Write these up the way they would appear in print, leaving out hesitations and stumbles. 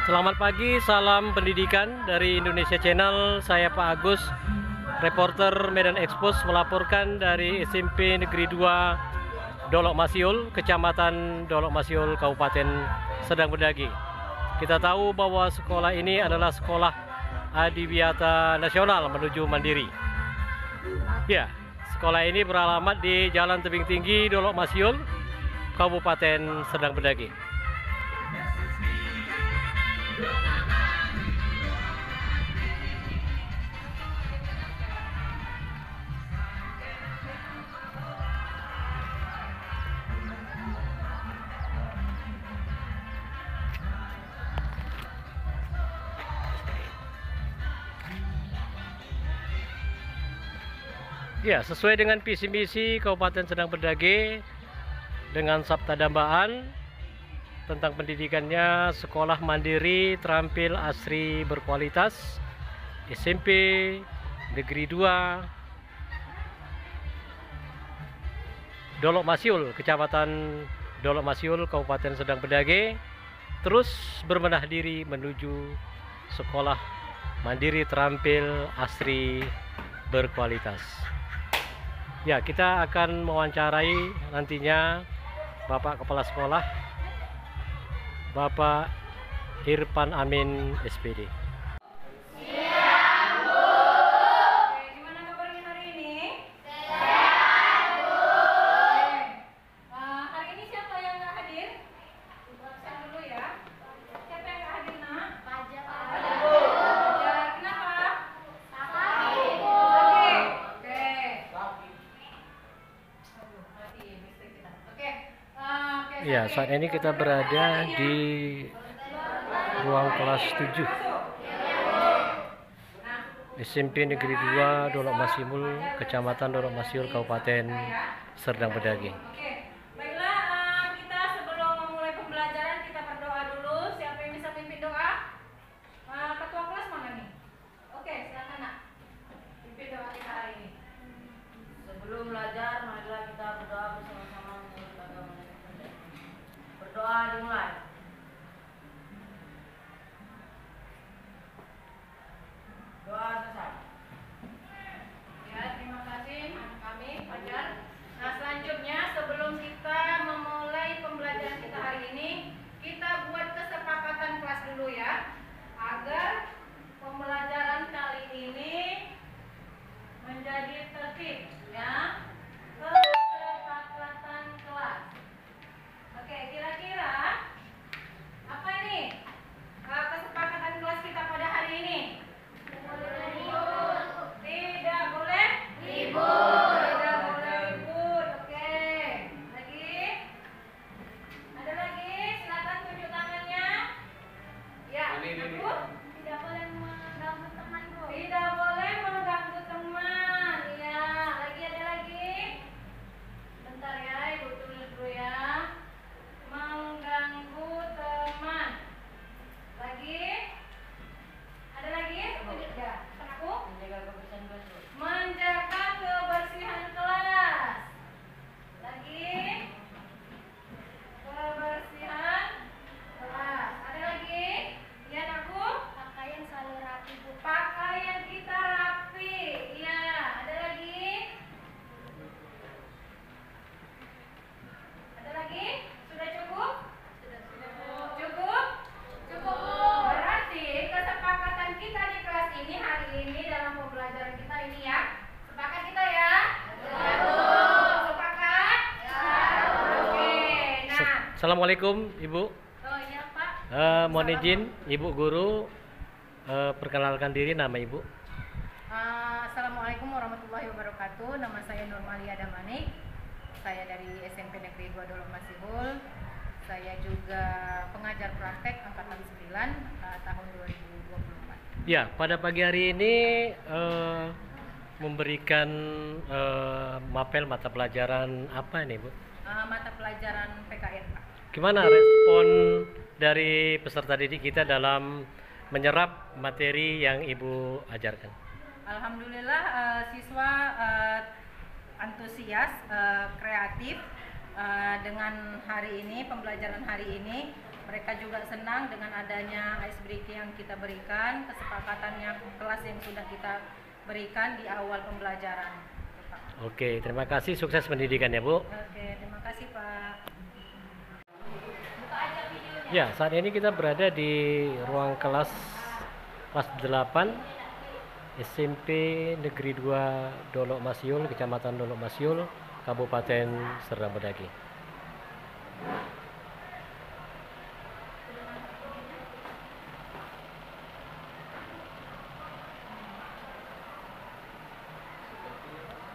Selamat pagi, salam pendidikan dari Indonesia Channel. Saya Pak Agus, reporter Medan Expos, melaporkan dari SMP Negeri 2 Dolok Masiul, Kecamatan Dolok Masiul, Kabupaten Serdang Bedagai. Kita tahu bahwa sekolah ini adalah sekolah adiwiyata nasional menuju mandiri. Ya, sekolah ini beralamat di Jalan Tebing Tinggi, Dolok Masiul, Kabupaten Serdang Bedagai. Ya, sesuai dengan visi misi Kabupaten Serdang Bedagai dengan sabta dambaan tentang pendidikannya, sekolah mandiri terampil asri berkualitas SMP Negeri 2 Dolok Masiul, Kecamatan Dolok Masiul, Kabupaten Serdang Bedagai, terus berbenah diri menuju sekolah mandiri terampil asri berkualitas. Ya, kita akan mewawancarai nantinya Bapak Kepala Sekolah, Bapak Irfan Amin, SPD. Siap, Bu. Gimana kabarnya hari ini? Sehat, Bu. Hari ini siapa yang nggak hadir? Absen dulu ya. Siapa yang nggak hadir, Nak? Fajar. Fajar, Bu. Fajar, kenapa? Sakit, Bu. Sakit. Oke. Aduh, mati listrik kita. Oke. Ya, saat ini kita berada di ruang kelas 7 SMP Negeri 2 Dolok Masiul, Kecamatan Dolok Masiul, Kabupaten Serdang Bedagai. Oke, baiklah, kita sebelum memulai pembelajaran kita berdoa dulu. Siapa yang bisa pimpin doa? Ketua kelas mana nih? Oke, silakan, Nak. Pimpin doa kita hari ini. Sebelum belajar, marilah kita berdoa bersama-sama menurut agama yang benar. Berdoa dimulai. Doa selesai. Ya, terima kasih kami, Fajar. Nah, selanjutnya sebelum kita memulai pembelajaran kita hari ini, kita buat kesepakatan kelas dulu ya, agar pembelajaran kali ini menjadi tertib ya. Kesepakatan kelas. Oke, kira-kira apa ini kesepakatan kelas kita pada hari ini? Tidak boleh libur. Tidak boleh libur. Oke. Lagi? Ada lagi? Silakan tunjuk tangannya. Ya. Aku? Tidak boleh mengganggu teman, Bu. Tidak boleh mengganggu teman. Iya. Lagi ada lagi? Bentar ya, Ibu tulis dulu ya. Mengganggu teman. Lagi? Ada lagi? Ya. Aku? Menjaga kebersihan kelas. Menjaga kebersihan kelas. Lagi? Kebersihan kelas. Ada lagi? Ya, aku? Pakaian selalu rapi, Bu. Pakaian kita rapi. Iya. Ada lagi? Ada lagi? Sudah cukup? Cukup? Cukup. Berarti kesepakatan kita di kelas ini hari ini dalam pembelajaran kita ini ya. Sepakat kita ya? Sepakat? Oke. Nah. Assalamualaikum, Ibu. Oh iya, Pak. Mohon izin, Ibu Guru, perkenalkan diri, nama Ibu. Assalamualaikum warahmatullahi wabarakatuh. Nama saya Nurmalia Damanik. Saya dari SMP Negeri 2 Dolok Masiul. Saya juga pengajar praktek angkatan 9 tahun 2024. Ya, pada pagi hari ini memberikan mapel mata pelajaran apa ini, Bu? Mata pelajaran PKN, Pak. Gimana respon dari peserta didik kita dalam menyerap materi yang Ibu ajarkan? Alhamdulillah siswa antusias, kreatif dengan hari ini, pembelajaran hari ini Mereka juga senang dengan adanya ice breaking yang kita berikan, kesepakatannya kelas yang sudah kita berikan di awal pembelajaran. Pak. Oke, terima kasih, sukses pendidikan ya Bu. Oke, terima kasih Pak. Ya, saat ini kita berada di ruang kelas 8 SMP Negeri 2 Dolok Masiul, Kecamatan Dolok Masiul, Kabupaten Serdang Bedagai.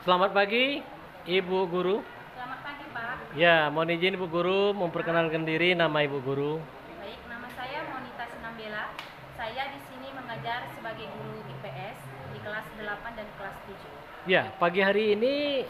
Selamat pagi, Ibu Guru. Selamat pagi Pak. Ya, mohon izin Ibu Guru memperkenalkan diri, nama Ibu Guru. Baik, nama saya Monita Sinambela. Saya di sini mengajar sebagai guru IPS di kelas 8 dan kelas 7. Ya, pagi hari ini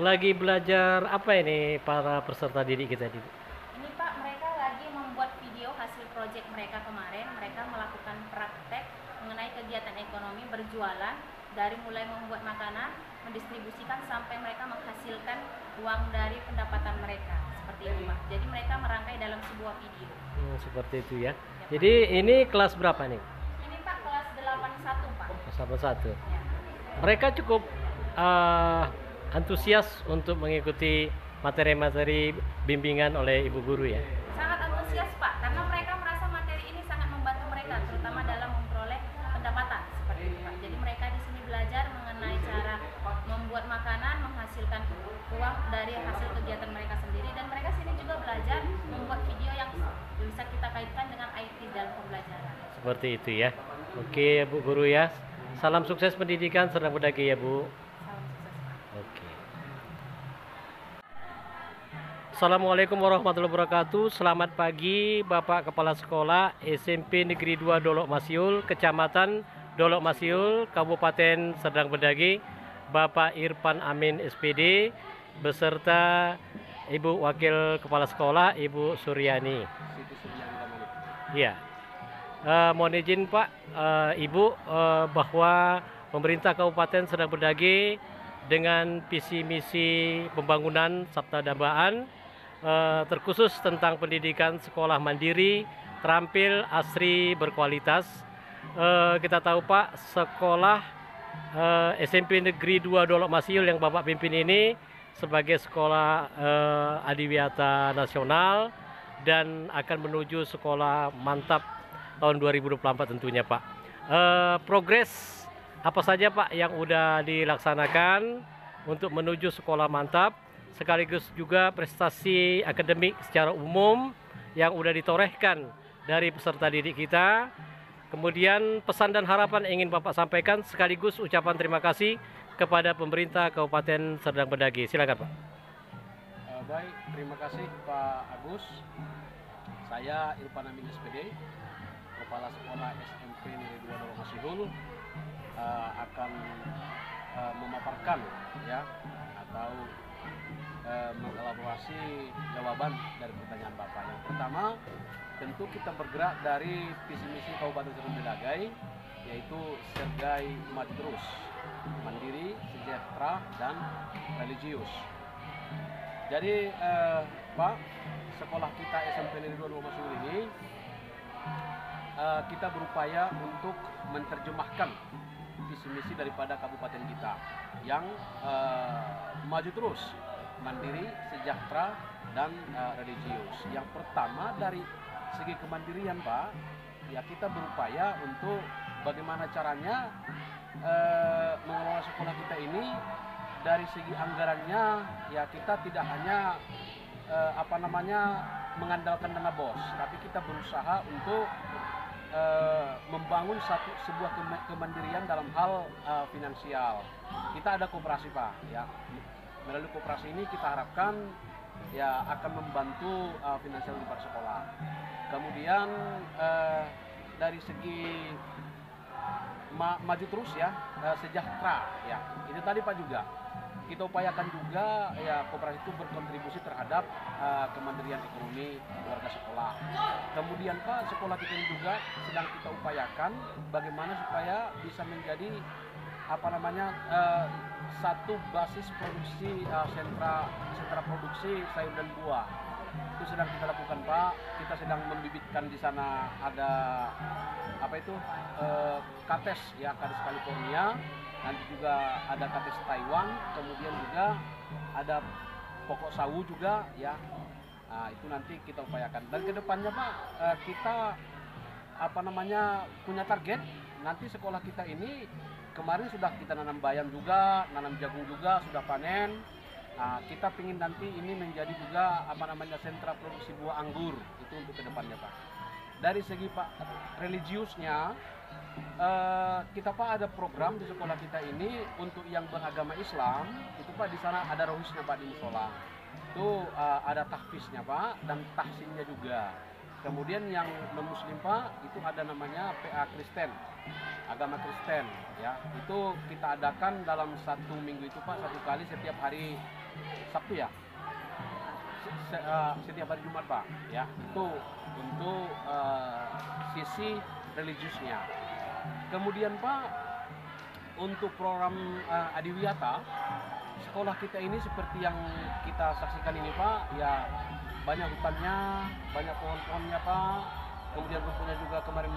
lagi belajar apa ini para peserta didik kita? Ini Pak, mereka lagi membuat video hasil proyek mereka kemarin. Mereka melakukan praktek mengenai kegiatan ekonomi berjualan dari mulai membuat makanan, mendistribusikan sampai mereka menghasilkan uang dari pendapatan mereka. Seperti itu Pak. Jadi mereka merangkai dalam sebuah video. Seperti itu ya. Jadi ini kelas berapa nih? Ini Pak kelas 81 Pak. Kelas 1. Ya. Mereka cukup antusias untuk mengikuti materi-materi bimbingan oleh Ibu Guru ya. Sangat antusias Pak, karena mereka merasa materi ini sangat membantu mereka, terutama dalam memperoleh pendapatan seperti itu Pak. Jadi mereka di sini belajar mengenai cara membuat makanan, menghasilkan uang dari hasil kegiatan mereka sendiri, dan mereka sini juga belajar membuat video yang bisa kita kaitkan dengan IT dalam pembelajaran. Seperti itu ya. Oke Bu Guru ya. Salam sukses pendidikan Serdang Bedagai ya Bu. Salam sukses Pak. Oke. Assalamualaikum warahmatullahi wabarakatuh. Selamat pagi Bapak Kepala Sekolah SMP Negeri 2 Dolok Masiul, Kecamatan Dolok Masiul, Kabupaten Serdang Bedagai, Bapak Irfan Amin SPD, beserta Ibu Wakil Kepala Sekolah Ibu Suryani. Ya, mohon izin Pak, Ibu, bahwa pemerintah Kabupaten Serdang Bedagai dengan visi misi pembangunan Sabta Dambaan terkhusus tentang pendidikan sekolah mandiri, terampil, asri, berkualitas. Kita tahu Pak, sekolah SMP Negeri 2 Dolok Masiul yang Bapak pimpin ini sebagai sekolah adiwiyata nasional dan akan menuju sekolah mantap tahun 2024 tentunya Pak. Progres apa saja Pak yang udah dilaksanakan untuk menuju sekolah mantap, sekaligus juga prestasi akademik secara umum yang udah ditorehkan dari peserta didik kita. Kemudian pesan dan harapan ingin Bapak sampaikan, sekaligus ucapan terima kasih kepada pemerintah Kabupaten Serdang Bedagai. Silakan Pak. Baik, terima kasih Pak Agus. Saya Irfan Amin SPD, Kepala Sekolah SMP Negeri 2 Dolok Masiul, akan memaparkan ya atau mengelaborasi jawaban dari pertanyaan Bapak. Yang pertama, tentu kita bergerak dari visi misi Kabupaten Serdang Bedagai, yaitu Sergai Maju Terus, Mandiri, Sejahtera, dan Religius. Jadi Pak, sekolah kita SMP Negeri 2 Dolok Masiul ini kita berupaya untuk menerjemahkan visi misi daripada kabupaten kita yang maju terus, mandiri, sejahtera, dan religius. Yang pertama dari segi kemandirian Pak, ya kita berupaya untuk bagaimana caranya mengelola sekolah kita ini dari segi anggarannya, ya kita tidak hanya mengandalkan dana BOS, tapi kita berusaha untuk membangun sebuah kemandirian dalam hal finansial. Kita ada koperasi Pak, ya. Melalui koperasi ini kita harapkan ya akan membantu finansial di sekolah. Kemudian dari segi maju terus ya, sejahtera ya. Itu tadi Pak juga. Kita upayakan juga ya koperasi itu berkontribusi terhadap kemandirian ekonomi warga sekolah. Kemudian Pak, sekolah kita ini juga sedang kita upayakan bagaimana supaya bisa menjadi satu basis produksi sentra produksi sayur dan buah. itu sedang kita lakukan Pak. Kita sedang membibitkan di sana ada apa itu kates ya, kates California, nanti juga ada kates Taiwan, kemudian juga ada pokok sawu juga ya. Nah, itu nanti kita upayakan. Dan kedepannya Pak, kita punya target nanti sekolah kita ini. Kemarin sudah kita nanam bayam juga, nanam jagung juga, sudah panen. Nah, kita ingin nanti ini menjadi juga sentra produksi buah anggur, itu untuk kedepannya Pak. Dari segi Pak religiusnya, kita Pak ada program di sekolah kita ini untuk yang beragama Islam, itu Pak di sana ada rohisnya Pak di musola. Itu ada tahfiznya Pak dan tahsinnya juga. Kemudian yang non-muslim Pak, itu ada namanya PA Kristen, agama Kristen ya. Itu kita adakan dalam 1 minggu itu Pak, 1 kali setiap hari Sabtu ya, setiap hari Jumat Pak ya. Itu untuk sisi religiusnya. Kemudian Pak, untuk program Adiwiyata, sekolah kita ini seperti yang kita saksikan ini Pak ya, banyak hutannya, banyak pohon-pohonnya Pak. Kemudian rumputnya juga kemarin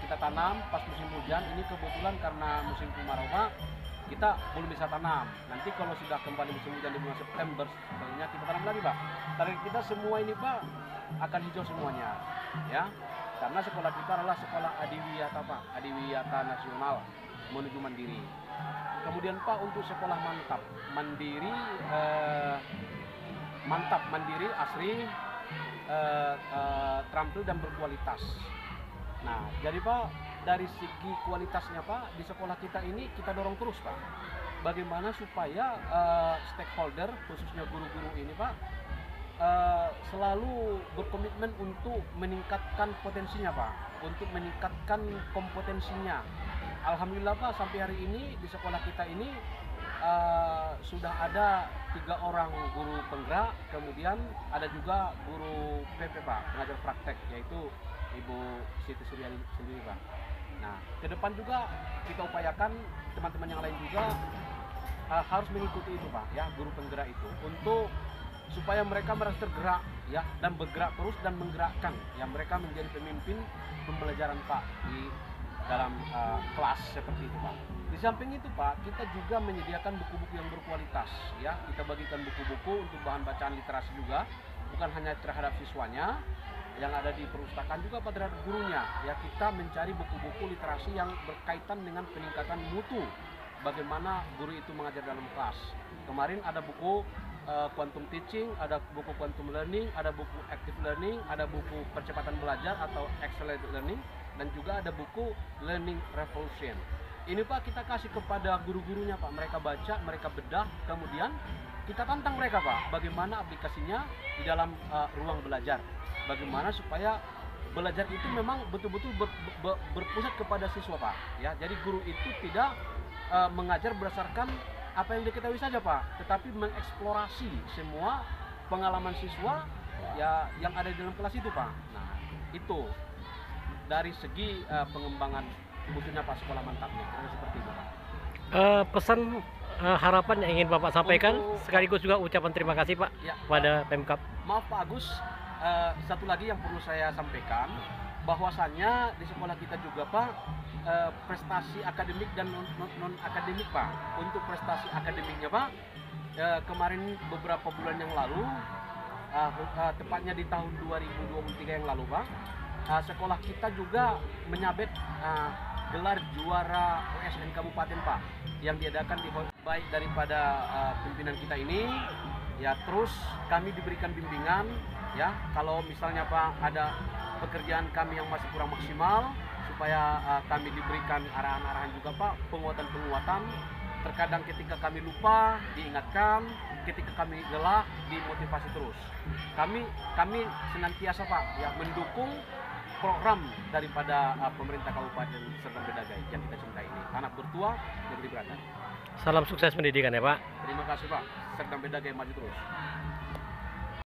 kita tanam pas musim hujan. Ini kebetulan karena musim kemarau Pak, kita belum bisa tanam. Nanti kalau sudah kembali musim hujan di bulan September, sebenarnya kita tanam lagi Pak. Target kita semua ini Pak akan hijau semuanya ya. Karena sekolah kita adalah sekolah Adiwiyata Pak, Adiwiyata Nasional menuju mandiri. Kemudian Pak, untuk sekolah mandiri, asri, terampil dan berkualitas. Nah, jadi Pak, dari segi kualitasnya Pak, di sekolah kita ini kita dorong terus Pak. Bagaimana supaya stakeholder, khususnya guru-guru ini Pak, selalu berkomitmen untuk meningkatkan potensinya Pak, untuk meningkatkan kompetensinya. Alhamdulillah Pak, sampai hari ini di sekolah kita ini sudah ada 3 orang guru penggerak, kemudian ada juga guru PP Pak, pengajar praktek, yaitu Ibu Siti Suryani sendiri Pak. Nah, ke depan juga kita upayakan teman-teman yang lain juga harus mengikuti itu Pak ya, guru penggerak itu, untuk supaya mereka merasa tergerak ya, dan bergerak terus dan menggerakkan ya, mereka menjadi pemimpin pembelajaran Pak di dalam kelas seperti itu Pak. Di samping itu Pak, kita juga menyediakan buku-buku yang berkualitas ya. Kita bagikan buku-buku untuk bahan bacaan literasi juga, bukan hanya terhadap siswanya yang ada di perpustakaan, juga Pak terhadap gurunya ya. Kita mencari buku-buku literasi yang berkaitan dengan peningkatan mutu, bagaimana guru itu mengajar dalam kelas. Kemarin ada buku quantum teaching, ada buku quantum learning, ada buku active learning, ada buku percepatan belajar atau accelerated learning, dan juga ada buku learning revolution. Ini Pak kita kasih kepada guru-gurunya Pak, mereka baca, mereka bedah, kemudian kita tantang mereka Pak, bagaimana aplikasinya di dalam ruang belajar, bagaimana supaya belajar itu memang betul-betul berpusat kepada siswa Pak ya. Jadi guru itu tidak mengajar berdasarkan apa yang diketahui saja Pak, tetapi mengeksplorasi semua pengalaman siswa ya yang ada di dalam kelas itu Pak. Nah, itu dari segi pengembangan butuhnya Pak sekolah mantapnya, kira seperti itu Pak. Pesan harapan yang ingin Bapak sampaikan, Untuk, sekaligus juga ucapan terima kasih Pak ya, pada Pemkab. Maaf Pak Agus, satu lagi yang perlu saya sampaikan, bahwasannya di sekolah kita juga Pak, prestasi akademik dan non akademik Pak. Untuk prestasi akademiknya Pak, kemarin beberapa bulan yang lalu, tepatnya di tahun 2023 yang lalu Pak, sekolah kita juga menyabet gelar juara OSN Kabupaten Pak, yang diadakan di baik daripada pimpinan kita ini ya. Terus kami diberikan bimbingan ya, kalau misalnya Pak ada pekerjaan kami yang masih kurang maksimal, supaya kami diberikan arahan-arahan juga Pak, penguatan-penguatan. Terkadang ketika kami lupa diingatkan, ketika kami lelah dimotivasi terus. Kami senantiasa Pak ya mendukung program daripada pemerintah Kabupaten Serdang Bedagai yang kita cintai ini. Anak bertua, negeri beragam. Salam sukses pendidikan ya Pak. Terima kasih Pak. Serdang Bedagai maju terus.